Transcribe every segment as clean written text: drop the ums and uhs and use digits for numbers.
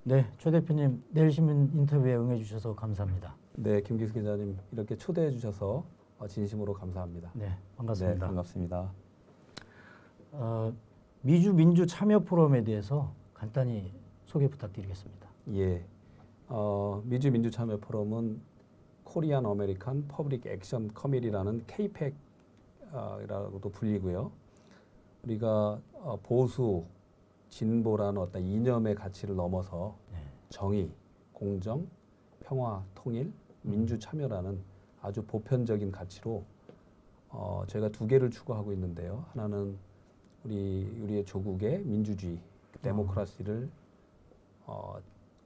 네, 최 대표님 내일 신문 인터뷰에 응해주셔서 감사합니다. 네, 김기수 기자님 이렇게 초대해 주셔서 진심으로 감사합니다. 네, 네, 반갑습니다. 반갑습니다. 미주 민주 참여 포럼에 대해서 간단히 소개 부탁드리겠습니다. 예, 미주 민주 참여 포럼은 코리안 어메리칸 퍼블릭 액션 커밋이라는 KPEC이라고도 불리고요. 우리가 보수, 진보라는 어떤 이념의 가치를 넘어서 네. 정의, 공정, 평화, 통일, 민주 참여라는 아주 보편적인 가치로 저희가 두 개를 추구하고 있는데요. 하나는 우리의 조국의 민주주의, 데모크라시를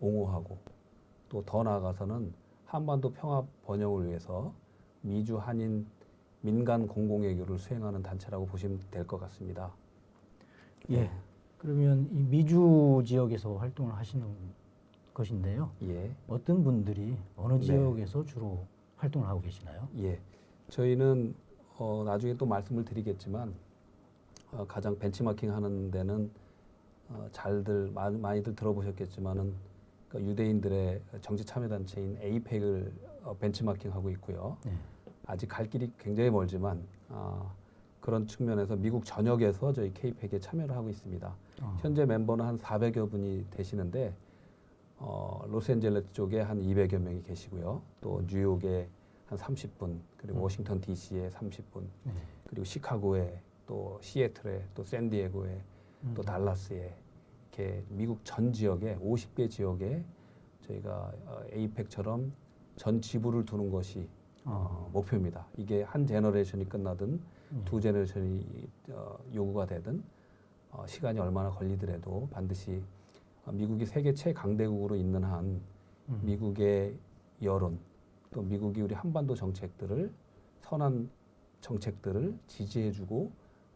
옹호하고 또 더 나아가서는 한반도 평화 번영을 위해서 미주 한인 민간 공공외교를 수행하는 단체라고 보시면 될 것 같습니다. 예. 그러면 이 미주 지역에서 활동을 하시는 것인데요. 예. 어떤 분들이 어느 네. 지역에서 주로 활동을 하고 계시나요? 예. 저희는 나중에 또 말씀을 드리겠지만 가장 벤치마킹 하는 데는 많이들 들어보셨겠지만은 유대인들의 정치 참여 단체인 에이펙을 벤치마킹하고 있고요. 네. 아직 갈 길이 굉장히 멀지만 그런 측면에서 미국 전역에서 저희 케이펙에 참여를 하고 있습니다. 현재 멤버는 한 400여 분이 되시는데 로스앤젤레스 쪽에 한 200여 명이 계시고요. 또 뉴욕에 한 30분, 그리고 워싱턴 DC에 30분, 네. 그리고 시카고에 또 시애틀에 또 샌디에고에 또 달라스에 이렇게 미국 전 지역에 50개 지역에 저희가 에이펙처럼 전 지부를 두는 것이 목표입니다. 이게 한 제너레이션이 끝나든 두 제너레이션이 요구가 되든 시간이 얼마나 걸리더라도 반드시 미국이 세계 최강대국으로 있는 한 미국의 여론 또 미국이 우리 한반도 정책들을 선한 정책들을 지지해주고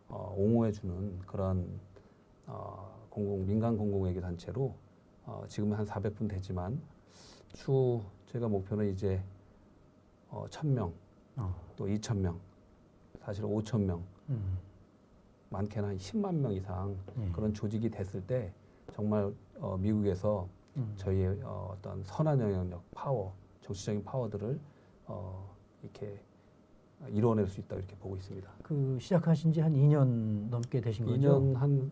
옹호해주는 그런 민간 공공외교 단체로 지금 한 400분 되지만 추후 제가 목표는 이제 1,000명 또 2,000명 사실 5,000명 많게는 한 10만 명 이상 그런 조직이 됐을 때 정말 미국에서 저희의 어떤 선한 영향력, 파워, 정치적인 파워들을 이렇게 이루어낼 수 있다 이렇게 보고 있습니다. 그 시작하신 지 한 2년 넘게 되신 거죠? 2년 한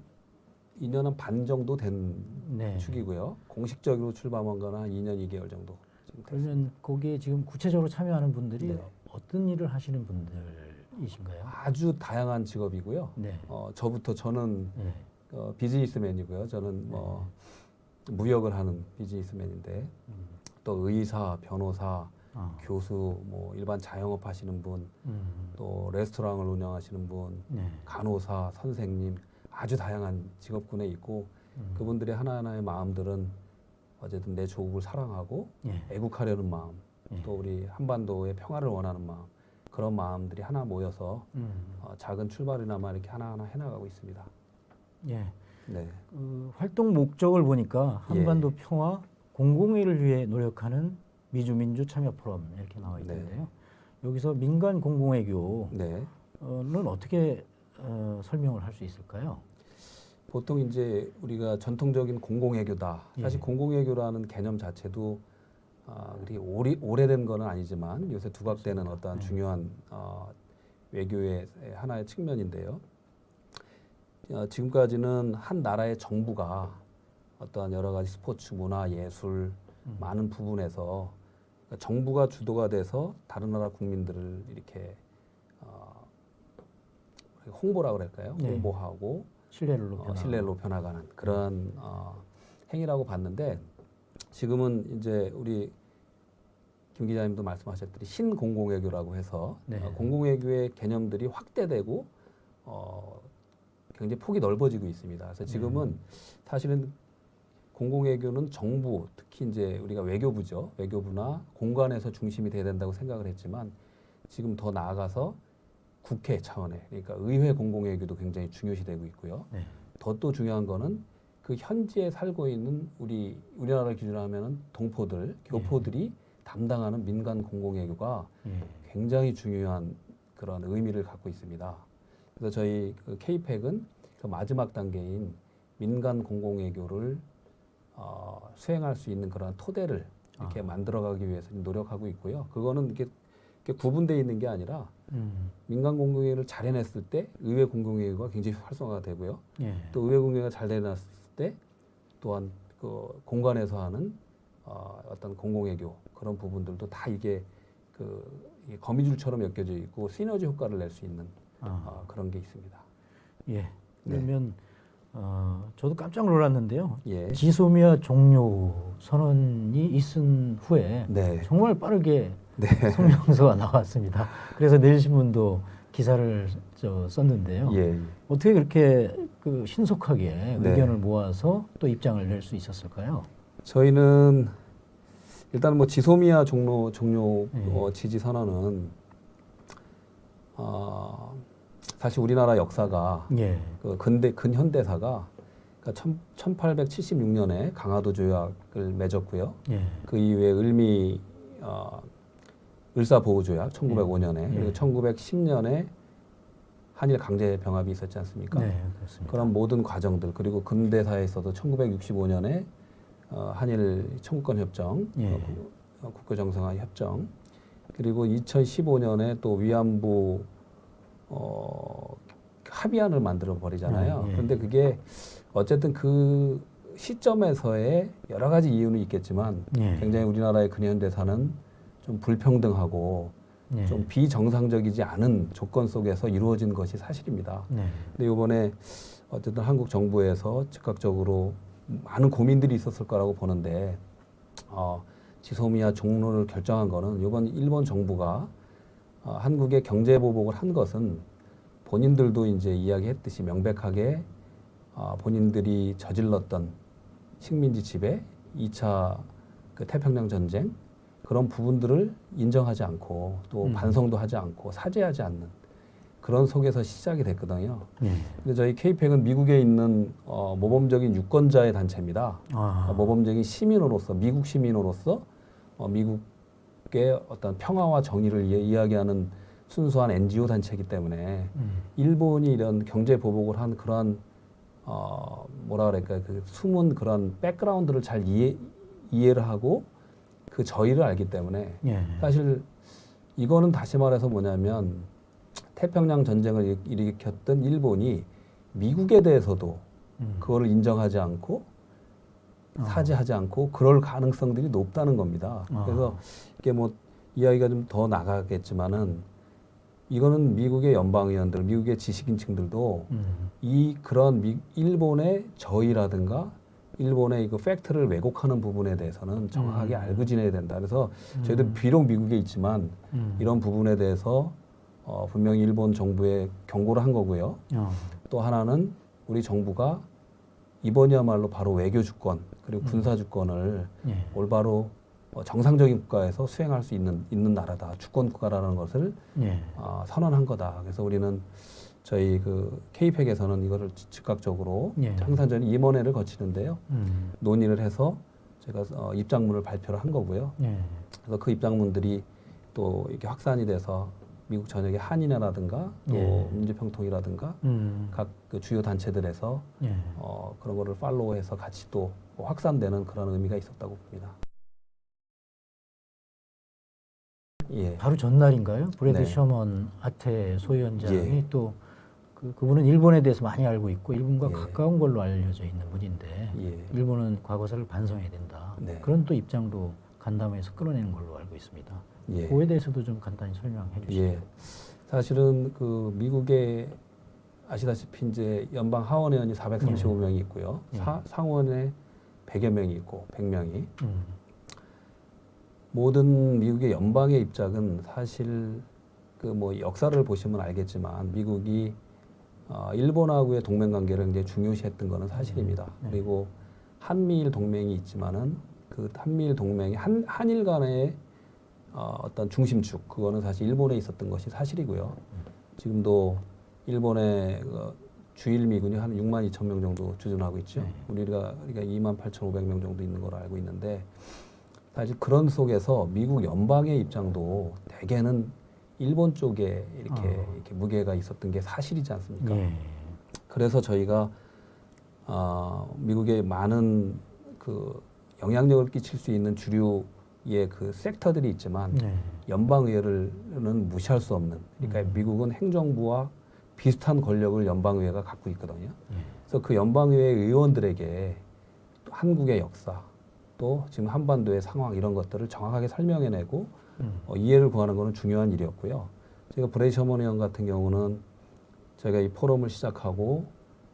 반 정도 된 네. 축이고요. 공식적으로 출범한 거는 한 2년 2개월 정도. 그러면 거기에 지금 구체적으로 참여하는 분들이 네. 어떤 일을 하시는 분들이신가요? 아주 다양한 직업이고요. 네. 저는 네. 비즈니스맨이고요. 저는 무역을 하는 비즈니스맨인데 또 의사, 변호사, 교수, 일반 자영업 하시는 분, 또 레스토랑을 운영하시는 분, 네. 간호사, 선생님 아주 다양한 직업군에 있고 그분들의 하나하나의 마음들은 어쨌든 내 조국을 사랑하고 예. 애국하려는 마음, 예. 또 우리 한반도의 평화를 원하는 마음 그런 마음들이 하나 모여서 작은 출발이나마 이렇게 하나하나 해나가고 있습니다. 예. 네. 활동 목적을 보니까 한반도 평화 공공의를 위해 노력하는 미주민주 참여 포럼 이렇게 나와 있는데요. 여기서 민간 공공외교는 네. 어떻게 설명을 할 수 있을까요? 보통 이제 우리가 전통적인 공공외교다. 사실 공공외교라는 개념 자체도 그렇게 오래된 건 아니지만 요새 두각되는 어떠한 중요한 외교의 하나의 측면인데요. 지금까지는 한 나라의 정부가 어떠한 여러 가지 스포츠, 문화, 예술 많은 부분에서 정부가 주도가 돼서 다른 나라 국민들을 이렇게 홍보라 그럴까요? 네. 홍보하고 신뢰를 높여 신뢰를 높여나가는 그런 행위라고 봤는데 지금은 이제 우리 김 기자님도 말씀하셨듯이 신공공외교라고 해서 공공외교의 개념들이 확대되고 굉장히 폭이 넓어지고 있습니다. 그래서 지금은 사실은 공공외교는 정부, 특히 이제 우리가 외교부죠. 외교부나 공관에서 중심이 돼야 된다고 생각을 했지만 지금 더 나아가서 국회 차원의 그러니까 의회 공공외교도 굉장히 중요시되고 있고요. 더 또 중요한 거는 그 현지에 살고 있는 우리나라를 기준으로 하면은 동포들, 교포들이 담당하는 민간 공공외교가 굉장히 중요한 그런 의미를 갖고 있습니다. 그래서 저희 그 KPEC은 그 마지막 단계인 민간 공공외교를 수행할 수 있는 그런 토대를 이렇게 만들어가기 위해서 노력하고 있고요. 그거는 이렇게 구분되어 있는 게 아니라 민간 공공의회를 잘 해냈을 때 의회 공공의회가 굉장히 활성화가 되고요. 예. 또 의회 공공의회가 잘 해놨을 때 또한 그 공간에서 하는 어떤 공공외교 그런 부분들도 다 이게 이게 거미줄처럼 엮여져 있고 시너지 효과를 낼 수 있는 그런 게 있습니다. 예. 그러면 저도 깜짝 놀랐는데요. 예. 지소미아 종료 선언이 있은 후에 네. 정말 빠르게 네. 성명서가 나왔습니다. 그래서 내일신문도 기사를 썼는데요. 예. 어떻게 그렇게 신속하게 네. 의견을 모아서 또 입장을 낼 수 있었을까요? 저희는 일단 뭐 지소미아 종료 예. 지지 선언은 사실 우리나라 역사가 예. 근현대사가 그러니까 1876년에 강화도 조약을 맺었고요. 예. 그 이후에 을사보호조약 1905년에 예. 그리고 1910년에 한일 강제 병합이 있었지 않습니까? 네, 그렇습니다. 그런 모든 과정들 그리고 근대사에서도 1965년에 한일 청구권 협정, 예. 국교 정상화 협정, 그리고 2015년에 또 위안부 합의안을 만들어 버리잖아요. 예. 그런데 그게 어쨌든 그 시점에서의 여러 가지 이유는 있겠지만 예. 굉장히 우리나라의 근현대사는 좀 불평등하고 예. 좀 비정상적이지 않은 조건 속에서 이루어진 것이 사실입니다. 네. 근데 이번에 어쨌든 한국 정부에서 즉각적으로 많은 고민들이 있었을 거라고 보는데 지소미아 종료를 결정한 거는 이번 일본 정부가 한국의 경제 보복을 한 것은 본인들도 이제 이야기했듯이 명백하게 본인들이 저질렀던 식민지 지배, 2차 태평양 전쟁 그런 부분들을 인정하지 않고 또 반성도 하지 않고 사죄하지 않는 그런 속에서 시작이 됐거든요. 예. 근데 저희 KPEC은 미국에 있는 모범적인 유권자의 단체입니다. 모범적인 시민으로서 미국 시민으로서 미국의 어떤 평화와 정의를 이야기하는 순수한 NGO 단체이기 때문에 일본이 이런 경제 보복을 한 그러한 뭐라 그럴까 그 숨은 그런 백그라운드를 잘 이해를 하고 그 저희를 알기 때문에 예. 사실 이거는 다시 말해서 뭐냐면 태평양 전쟁을 일으켰던 일본이 미국에 대해서도 그거를 인정하지 않고 사죄하지 않고 그럴 가능성들이 높다는 겁니다. 그래서 이게 뭐 이야기가 좀 더 나가겠지만은 이거는 미국의 연방의원들, 미국의 지식인층들도 그런 일본의 저희라든가 일본의 그 팩트를 왜곡하는 부분에 대해서는 정확하게 알고 지내야 된다. 그래서 저희도 비록 미국에 있지만 이런 부분에 대해서 분명히 일본 정부에 경고를 한 거고요. 또 하나는 우리 정부가 이번이야말로 바로 외교 주권 그리고 군사 주권을 예. 올바로 정상적인 국가에서 수행할 수 있는 나라다. 주권 국가라는 것을 예. 선언한 거다. 그래서 우리는 저희 그 KPEC에서는 이거를 즉각적으로 예. 항상 저는 임원회를 거치는데요. 논의를 해서 제가 입장문을 발표를 한 거고요. 예. 그래서 그 입장문들이 또 이렇게 확산이 돼서 미국 전역의 한인회라든가 또 예. 민주평통이라든가 각 그 주요 단체들에서 예. 그런 거를 팔로우해서 같이 또 확산되는 그런 의미가 있었다고 봅니다. 예. 바로 전날인가요? 브래드 네. 셔먼 아태 소위원장이 예. 또 그분은 일본에 대해서 많이 알고 있고 일본과 예. 가까운 걸로 알려져 있는 분인데 예. 일본은 과거사를 반성해야 된다. 네. 그런 또 입장도 간담회에서 끌어내는 걸로 알고 있습니다. 예. 그에 대해서도 좀 간단히 설명해 주시죠. 예. 사실은 그 미국에 아시다시피 이제 연방 하원 의원이 435명이 있고요. 예. 상원에 100여 명이 있고 100명이 모든 미국의 연방의 입장은 사실 그 뭐 역사를 보시면 알겠지만 미국이 일본하고의 동맹 관계를 굉장히 중요시했던 거는 사실입니다. 그리고 한미일 동맹이 있지만은 그 한미일 동맹이 한일 간의 어떤 중심축 그거는 사실 일본에 있었던 것이 사실이고요. 지금도 일본의 주일 미군이 한 6만 2천 명 정도 주둔하고 있죠. 우리가 2만 8,500명 정도 있는 걸로 알고 있는데 사실 그런 속에서 미국 연방의 입장도 대개는 일본 쪽에 이렇게 무게가 있었던 게 사실이지 않습니까? 예. 그래서 저희가 미국의 많은 그 영향력을 끼칠 수 있는 주류의 그 섹터들이 있지만 네. 연방의회는 무시할 수 없는. 그러니까 미국은 행정부와 비슷한 권력을 연방의회가 갖고 있거든요. 그래서 그 연방의회 의원들에게 또 한국의 역사, 또 지금 한반도의 상황 이런 것들을 정확하게 설명해내고 이해를 구하는 것은 중요한 일이었고요. 제가 브레이 셔먼 의원 같은 경우는 저희가 이 포럼을 시작하고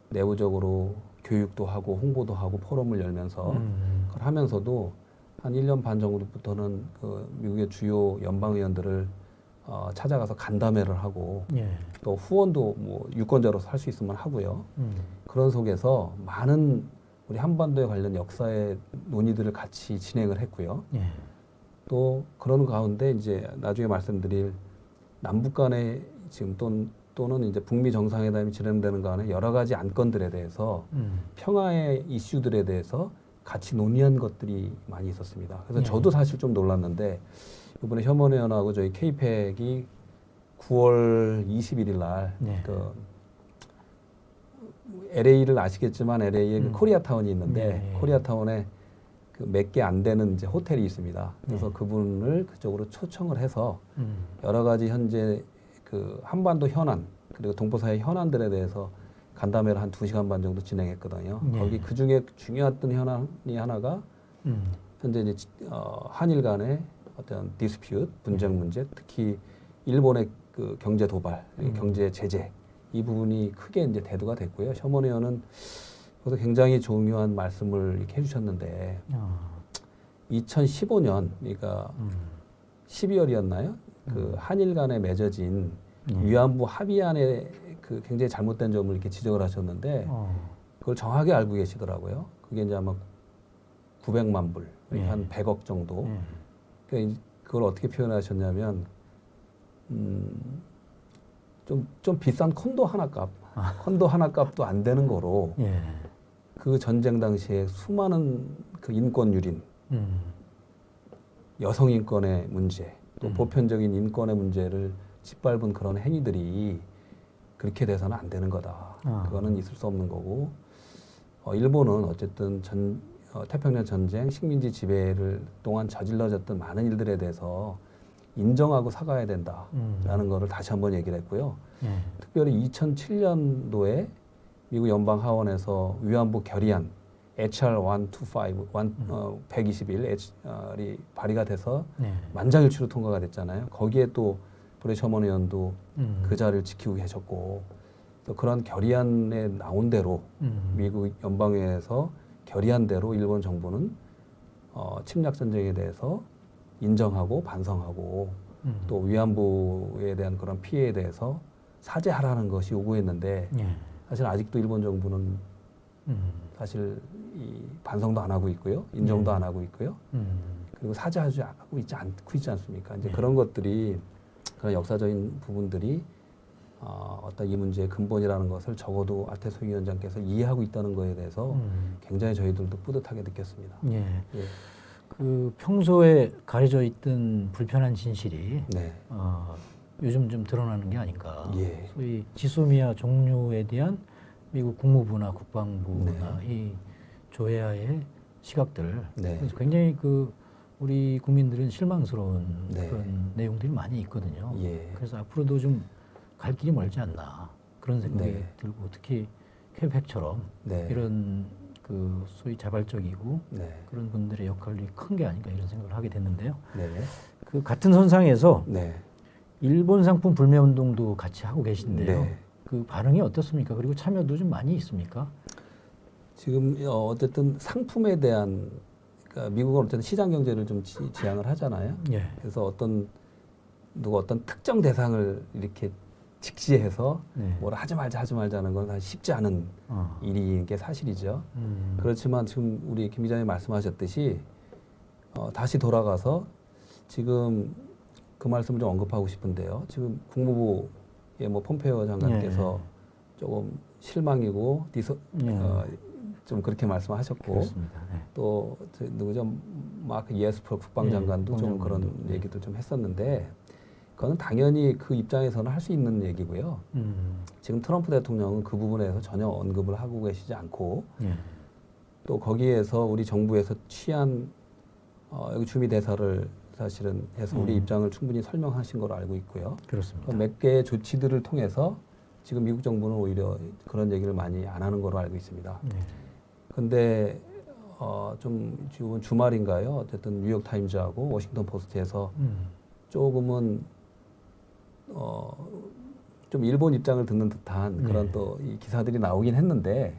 내부적으로 교육도 하고 홍보도 하고 포럼을 열면서 그걸 하면서도 한 1년 반 정도부터는 그 미국의 주요 연방의원들을 찾아가서 간담회를 하고 예. 또 후원도 뭐 유권자로서 할 수 있으면 하고요. 그런 속에서 많은 우리 한반도에 관련 역사의 논의들을 같이 진행을 했고요. 예. 또 그런 가운데 이제 나중에 말씀드릴 남북 간의 지금 또는 이제 북미 정상회담이 진행되는 간에 여러 가지 안건들에 대해서 평화의 이슈들에 대해서 같이 논의한 것들이 많이 있었습니다. 그래서 예. 저도 사실 좀 놀랐는데 이번에 셔먼 의원하고 저희 KPEC이 9월 21일 날 네. 그 LA를 아시겠지만 LA에 그 코리아타운이 있는데 네. 코리아타운에 그 몇 개 안 되는 이제 호텔이 있습니다. 그래서 그분을 그쪽으로 초청을 해서 여러 가지 현재 그 한반도 현안 그리고 동포사회 현안들에 대해서 간담회를 한 2시간 반 정도 진행했거든요. 네. 거기 그 중에 중요했던 현안이 하나가 현재 이제 한일 간의 어떤 디스퓨트 분쟁 문제, 특히 일본의 그 경제 도발, 경제 제재 이 부분이 크게 이제 대두가 됐고요. 셔먼 의원은 그래서 굉장히 중요한 말씀을 이렇게 해주셨는데 2015년 그러니까 12월이었나요? 그 한일 간에 맺어진 위안부 합의안에 그 굉장히 잘못된 점을 이렇게 지적을 하셨는데 그걸 정확히 알고 계시더라고요. 그게 이제 아마 900만 불, 그러니까 한 100억 정도. 그러니까 그걸 어떻게 표현하셨냐면 좀 비싼 콘도 하나 값, 콘도 하나 값도 안 되는 거로 예. 그 전쟁 당시에 수많은 그 인권 유린, 여성 인권의 문제, 또 보편적인 인권의 문제를 짓밟은 그런 행위들이 그렇게 돼서는 안 되는 거다. 그거는 있을 수 없는 거고 일본은 어쨌든 태평양 전쟁, 식민지 지배를 동안 저질러졌던 많은 일들에 대해서 인정하고 사과해야 된다라는 거를 다시 한번 얘기를 했고요. 특별히 2007년도에 미국 연방 하원에서 위안부 결의안 HR 121이 발의가 돼서 만장일치로 통과가 됐잖아요. 거기에 또 브레이 셔먼 의원도 그 자리를 지키고 계셨고 또 그런 결의안에 나온 대로 미국 연방회에서 결의한 대로 일본 정부는 침략 전쟁에 대해서 인정하고 반성하고 또 위안부에 대한 그런 피해에 대해서 사죄하라는 것이 요구했는데 사실 아직도 일본 정부는 사실 이 반성도 안 하고 있고요, 인정도 안 하고 있고요, 그리고 사죄하지 않고 있지 않습니까? 이제 그런 것들이 그런 역사적인 부분들이 어떤 이 문제의 근본이라는 것을 적어도 아테소 위원장께서 이해하고 있다는 것에 대해서 굉장히 저희들도 뿌듯하게 느꼈습니다. 예. 예. 그 평소에 가려져 있던 불편한 진실이 네. 요즘 좀 드러나는 게 아닌가. 예. 소위 지소미아 종료에 대한 미국 국무부나 국방부나 이 조회하의 시각들. 네. 그래서 굉장히 그 우리 국민들은 실망스러운 네. 그런 내용들이 많이 있거든요. 예. 그래서 앞으로도 좀 갈 길이 멀지 않나 그런 생각이 네. 들고 특히 퀘벡처럼 네. 이런 그 소위 자발적이고 네. 그런 분들의 역할이 큰 게 아닌가 이런 생각을 하게 됐는데요. 네. 그 같은 선상에서 네. 일본 상품 불매 운동도 같이 하고 계신데요. 네. 그 반응이 어떻습니까? 그리고 참여도 좀 많이 있습니까? 지금 어쨌든 상품에 대한 그러니까 미국은 어쨌든 시장 경제를 좀 지향을 하잖아요. 예. 그래서 어떤 특정 대상을 이렇게 직시해서 네. 뭐라 하지 말자는 건 사실 쉽지 않은 일인 게 사실이죠. 그렇지만 지금 우리 김 기자님 말씀하셨듯이 다시 돌아가서 지금 그 말씀을 좀 언급하고 싶은데요. 지금 국무부의 뭐 폼페이오 장관께서 조금 실망이고 좀 그렇게 말씀하셨고 그렇습니다. 네. 또 누구죠? 마크 예스퍼 국방장관도 좀 그런 얘기도 좀 했었는데 그거는 당연히 그 입장에서는 할 수 있는 얘기고요. 지금 트럼프 대통령은 그 부분에서 전혀 언급을 하고 계시지 않고 또 거기에서 우리 정부에서 취한 여기 주미 대사를 사실은 해서 우리 입장을 충분히 설명하신 걸로 알고 있고요. 그렇습니다. 몇 개의 조치들을 통해서 지금 미국 정부는 오히려 그런 얘기를 많이 안 하는 걸로 알고 있습니다. 근데 좀 지금 주말인가요? 어쨌든 뉴욕 타임즈하고 워싱턴 포스트에서 조금은 좀 일본 입장을 듣는 듯한 그런 또 이 기사들이 나오긴 했는데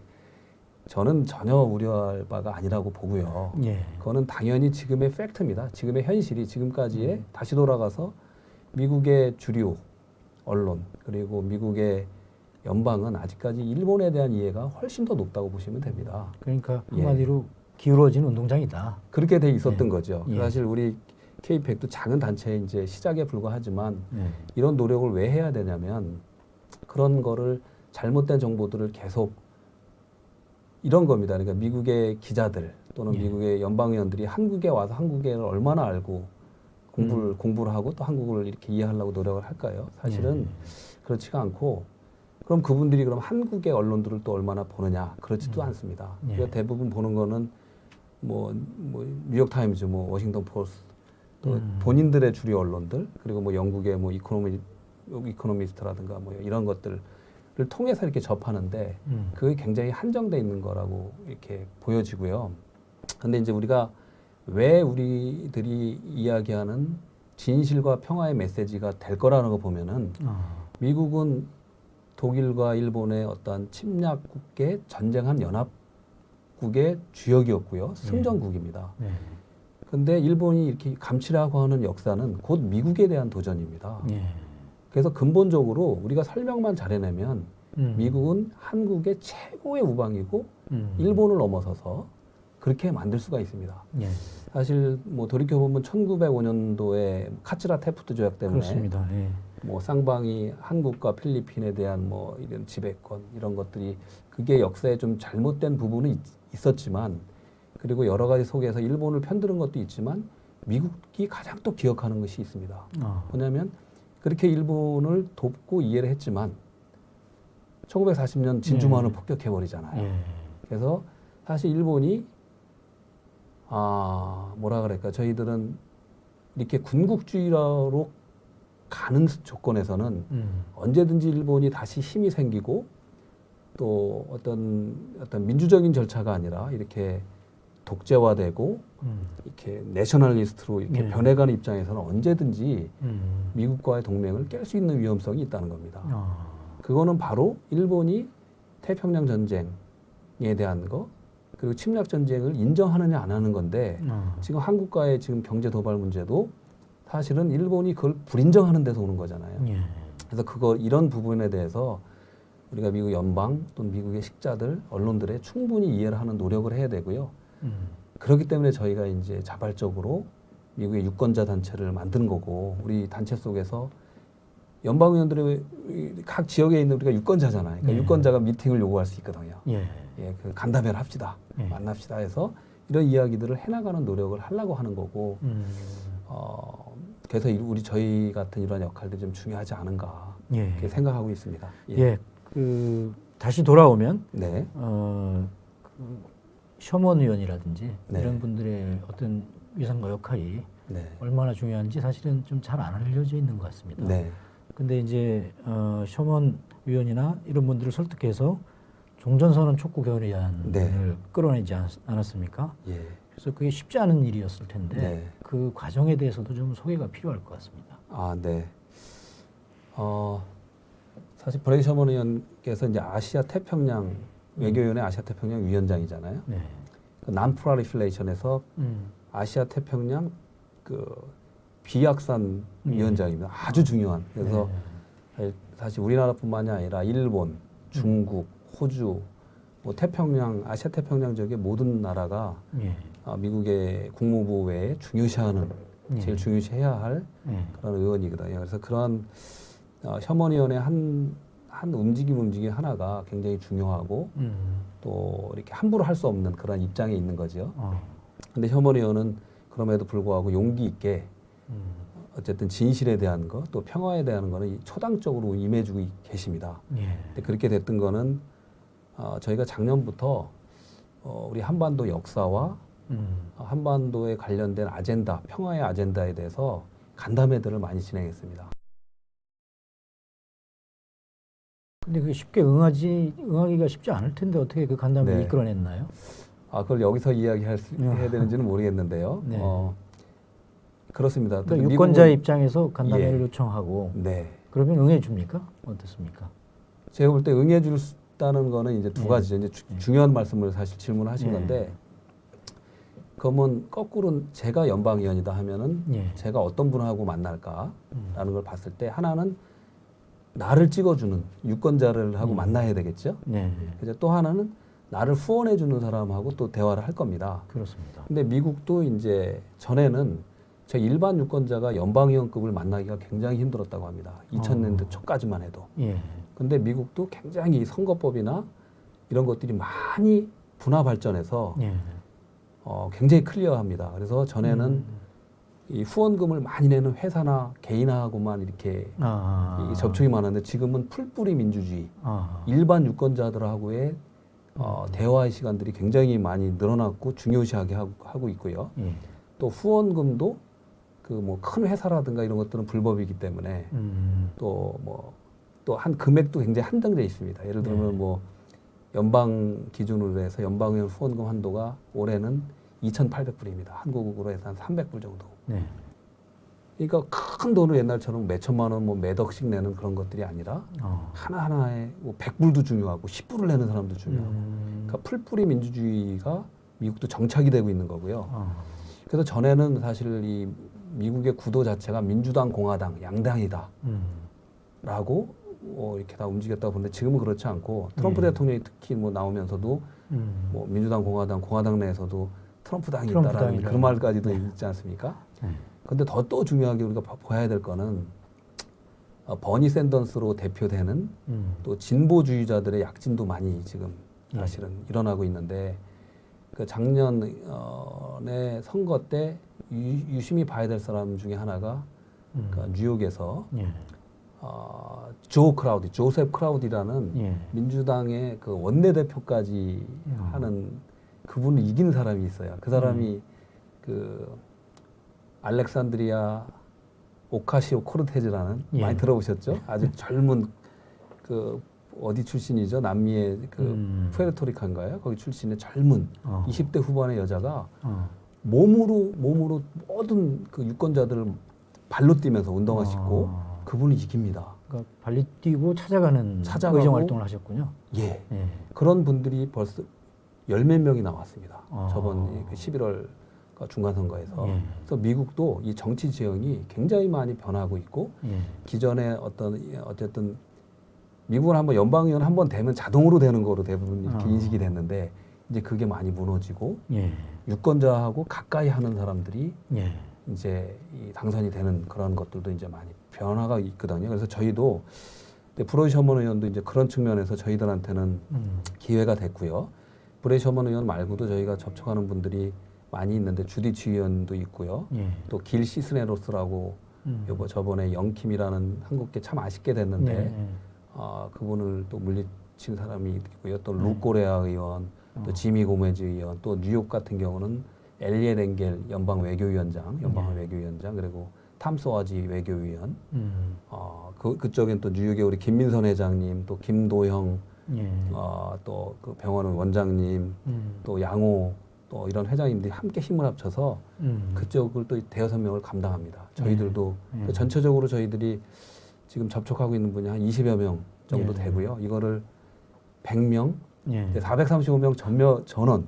저는 전혀 우려할 바가 아니라고 보고요. 그거는 당연히 지금의 팩트입니다. 지금의 현실이 지금까지의 다시 돌아가서 미국의 주류 언론 그리고 미국의 연방은 아직까지 일본에 대한 이해가 훨씬 더 높다고 보시면 됩니다. 그러니까 한마디로 기울어진 운동장이다. 그렇게 돼 있었던 거죠. 예. 사실 우리 K-팩도 작은 단체의 이제 시작에 불과하지만 이런 노력을 왜 해야 되냐면 그런 거를 잘못된 정보들을 계속 이런 겁니다. 그러니까 미국의 기자들 또는 미국의 연방의원들이 한국에 와서 한국을 얼마나 알고 공부를 하고 또 한국을 이렇게 이해하려고 노력을 할까요? 사실은 그렇지가 않고 그럼 그분들이 그럼 한국의 언론들을 또 얼마나 보느냐? 그렇지도 않습니다. 그러니까 대부분 보는 거는 뭐 뉴욕 타임즈, 뭐 워싱턴 포스트, 또 본인들의 주류 언론들 그리고 뭐 영국의 뭐 이코노미스트라든가 뭐 이런 것들을 통해서 이렇게 접하는데 그게 굉장히 한정돼 있는 거라고 이렇게 보여지고요. 근데 이제 우리가 왜 우리들이 이야기하는 진실과 평화의 메시지가 될 거라는 거 보면은 미국은 독일과 일본의 어떤 침략국계 전쟁한 연합국의 주역이었고요. 승전국입니다. 근데 일본이 이렇게 감추려고 하는 역사는 곧 미국에 대한 도전입니다. 그래서 근본적으로 우리가 설명만 잘해내면 미국은 한국의 최고의 우방이고 일본을 넘어서서 그렇게 만들 수가 있습니다. 사실 뭐 돌이켜보면 1905년도에 카츠라 테프트 조약 때문에 그렇습니다. 뭐 쌍방이 한국과 필리핀에 대한 뭐 이런 지배권 이런 것들이 그게 역사에 좀 잘못된 부분은 있었지만 그리고 여러 가지 속에서 일본을 편드는 것도 있지만 미국이 가장 또 기억하는 것이 있습니다. 뭐냐면 그렇게 일본을 돕고 이해를 했지만 1940년 진주만을 폭격해버리잖아요. 그래서 사실 일본이 뭐라 그럴까 저희들은 이렇게 군국주의로 가는 조건에서는 언제든지 일본이 다시 힘이 생기고 또 어떤 민주적인 절차가 아니라 이렇게 독재화되고 이렇게 내셔널리스트로 이렇게 변해가는 입장에서는 언제든지 미국과의 동맹을 깰 수 있는 위험성이 있다는 겁니다. 그거는 바로 일본이 태평양 전쟁에 대한 거 그리고 침략 전쟁을 인정하느냐 안 하는 건데 지금 한국과의 지금 경제 도발 문제도 사실은 일본이 그걸 불인정하는 데서 오는 거잖아요. 그래서 이런 부분에 대해서 우리가 미국 연방 또는 미국의 식자들, 언론들에 충분히 이해를 하는 노력을 해야 되고요. 그렇기 때문에 저희가 이제 자발적으로 미국의 유권자 단체를 만드는 거고 우리 단체 속에서 연방의원들의 각 지역에 있는 우리가 유권자잖아요. 그러니까 유권자가 미팅을 요구할 수 있거든요. 그 간담회를 합시다. 만납시다 해서 이런 이야기들을 해나가는 노력을 하려고 하는 거고 그래서 저희 같은 이런 역할들이 좀 중요하지 않은가 이렇게 생각하고 있습니다. 다시 돌아오면 네. 셔먼 의원이라든지 네. 이런 분들의 어떤 위상과 역할이 네. 얼마나 중요한지 사실은 좀 잘 안 알려져 있는 것 같습니다. 네. 근데 이제 셔먼 의원이나 이런 분들을 설득해서 종전선언 촉구 결의안을 끌어내지 않았습니까? 그래서 그게 쉽지 않은 일이었을 텐데 그 과정에 대해서도 좀 소개가 필요할 것 같습니다. 네. 사실 브레이 셔먼 의원께서 이제 아시아 태평양 외교위원회 아시아 태평양 위원장이잖아요. 그 난프라리필레이션에서 아시아 태평양 그 비확산 위원장입니다. 아주 중요한. 그래서 사실 우리나라뿐만이 아니라 일본, 중국, 호주, 뭐 태평양, 아시아 태평양 지역의 모든 나라가 미국의 국무부 외에 중요시하는 제일 중요시해야 할 그런 의원이거든요. 그래서 그런 셔먼 의원의 한 움직임 하나가 굉장히 중요하고 또 이렇게 함부로 할 수 없는 그런 입장에 있는 거죠. 근데 셔먼 의원은 그럼에도 불구하고 용기 있게 어쨌든 진실에 대한 거 또 평화에 대한 거는 초당적으로 임해주고 계십니다. 근데 그렇게 됐던 거는 저희가 작년부터 우리 한반도 역사와 한반도에 관련된 아젠다, 평화의 아젠다에 대해서 간담회들을 많이 진행했습니다. 근데 그게 쉽게 응하기가 쉽지 않을 텐데 어떻게 그 간담회를 네. 이끌어냈나요? 그걸 여기서 해야 되는지는 모르겠는데요. 네. 그렇습니다. 그러니까 유권자의 입장에서 간담회를 예. 요청하고 네. 그러면 응해 줍니까? 어떻습니까? 제가 볼 때 응해 줄다는 거는 이제 두 예. 가지죠. 이제 중요한 말씀을 사실 질문하신 예. 건데, 그러면 거꾸로 제가 연방위원이다 하면은 예. 제가 어떤 분하고 만날까라는 걸 봤을 때 하나는 나를 찍어주는 유권자를 하고 만나야 되겠죠. 네. 그래서 또 하나는 나를 후원해주는 사람하고 또 대화를 할 겁니다. 그렇습니다. 근데 미국도 이제 전에는 저 일반 유권자가 연방의원급을 만나기가 굉장히 힘들었다고 합니다. 2000년대 초까지만 해도. 예. 근데 미국도 굉장히 선거법이나 이런 것들이 많이 분화 발전해서 예. 굉장히 클리어합니다. 그래서 전에는 이 후원금을 많이 내는 회사나 개인하고만 이렇게 이 접촉이 많았는데 지금은 풀뿌리 민주주의, 일반 유권자들하고의 대화의 시간들이 굉장히 많이 늘어났고 중요시하게 하고 있고요. 예. 또 후원금도 그 뭐 큰 회사라든가 이런 것들은 불법이기 때문에 또 한 금액도 굉장히 한정돼 있습니다. 예를 들면 뭐 연방 기준으로 해서 연방의원 후원금 한도가 올해는 2,800불입니다. 한국으로 해서 한 300불 정도. 네. 그러니까 큰 돈을 옛날처럼 몇 천만 원, 뭐 몇 억씩 내는 그런 것들이 아니라 하나하나에 뭐 100불도 중요하고 10불을 내는 사람도 중요하고. 그러니까 풀뿌리 민주주의가 미국도 정착이 되고 있는 거고요. 그래서 전에는 사실 이 미국의 구도 자체가 민주당, 공화당, 양당이다. 라고 이렇게 다 움직였다고 보는데 지금은 그렇지 않고 트럼프 대통령이 특히 뭐 나오면서도 뭐 민주당, 공화당 내에서도 트럼프 당이 있다라는 그런 말까지도 있지 않습니까? 근데 또 중요하게 우리가 봐야 될 거는 버니 샌더스로 대표되는 또 진보주의자들의 약진도 많이 지금 사실은 일어나고 있는데 그 작년에 선거 때 유심히 봐야 될 사람 중에 하나가 그러니까 뉴욕에서 조셉 크라우디라는 민주당의 그 원내대표까지 하는 그분을 이긴 사람이 있어요. 그 사람이 그 알렉산드리아 오카시오 코르테즈라는 많이 들어보셨죠? 아주 젊은 그 어디 출신이죠? 남미의 그 푸에르토리칸가요? 거기 출신의 젊은 20대 후반의 여자가 몸으로 모든 그 유권자들을 발로 뛰면서 운동화 신고 그분을 이깁니다. 그러니까 발리 뛰고 찾아가는 의정 활동을 하셨군요. 예. 그런 분들이 벌써 10몇 명이 나왔습니다. 저번 그 11월 중간 선거에서. 그래서 미국도 이 정치 지형이 굉장히 많이 변하고 있고 기존에 어쨌든 미국은 한번 연방의원 한번 되면 자동으로 되는 거로 대부분 이렇게 인식이 됐는데 이제 그게 많이 무너지고 유권자하고 가까이 하는 사람들이 이제 이 당선이 되는 그런 것들도 이제 많이 변화가 있거든요. 그래서 저희도 브로이 셔먼 의원도 이제 그런 측면에서 저희들한테는 기회가 됐고요. 브로이 셔먼 의원 말고도 저희가 접촉하는 분들이 많이 있는데 주디치 의원도 있고요. 또 길 시스네로스라고 저번에 영킴이라는 한국계 참 아쉽게 됐는데 그분을 또 물리친 사람이 있고요. 또 루꼬레아 의원, 또 지미 고메즈 의원, 또 뉴욕 같은 경우는 엘리에 댕겔 연방 외교위원장, 그리고 탐소아지 외교위원. 그쪽엔 또 뉴욕의 우리 김민선 회장님, 또 김도형, 또 그 병원의 원장님, 또 양호, 또 이런 회장님들이 함께 힘을 합쳐서 그쪽을 또 대여섯 명을 감당합니다. 저희들도 또 전체적으로 저희들이 지금 접촉하고 있는 분이 한 20여 명 정도 되고요. 이거를 100명, 435명 전원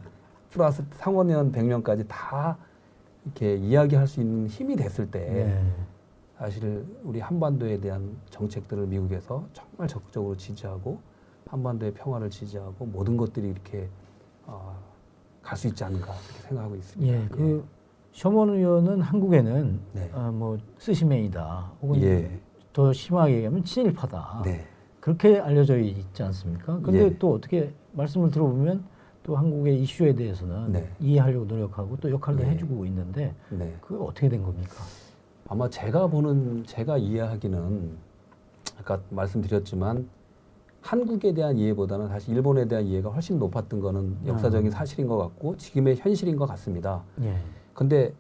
플러스 상원의원 100명까지 다 이렇게 이야기할 수 있는 힘이 됐을 때 사실 우리 한반도에 대한 정책들을 미국에서 정말 적극적으로 지지하고 한반도의 평화를 지지하고 모든 것들이 이렇게 갈 수 있지 않은가 그렇게 생각하고 있습니다. 그 셔먼 의원은 한국에는 뭐 스시맨이다 혹은 더 심하게 얘기하면 친일파다 그렇게 알려져 있지 않습니까? 근데 또 어떻게 말씀을 들어보면 또 한국의 이슈에 대해서는 이해하려고 노력하고 또 역할도 해주고 있는데 그게 어떻게 된 겁니까? 아마 제가 이해하기는 아까 말씀드렸지만 한국에 대한 이해보다는 사실 일본에 대한 이해가 훨씬 높았던 거는 역사적인 사실인 것 같고 지금의 현실인 것 같습니다. 예. 근데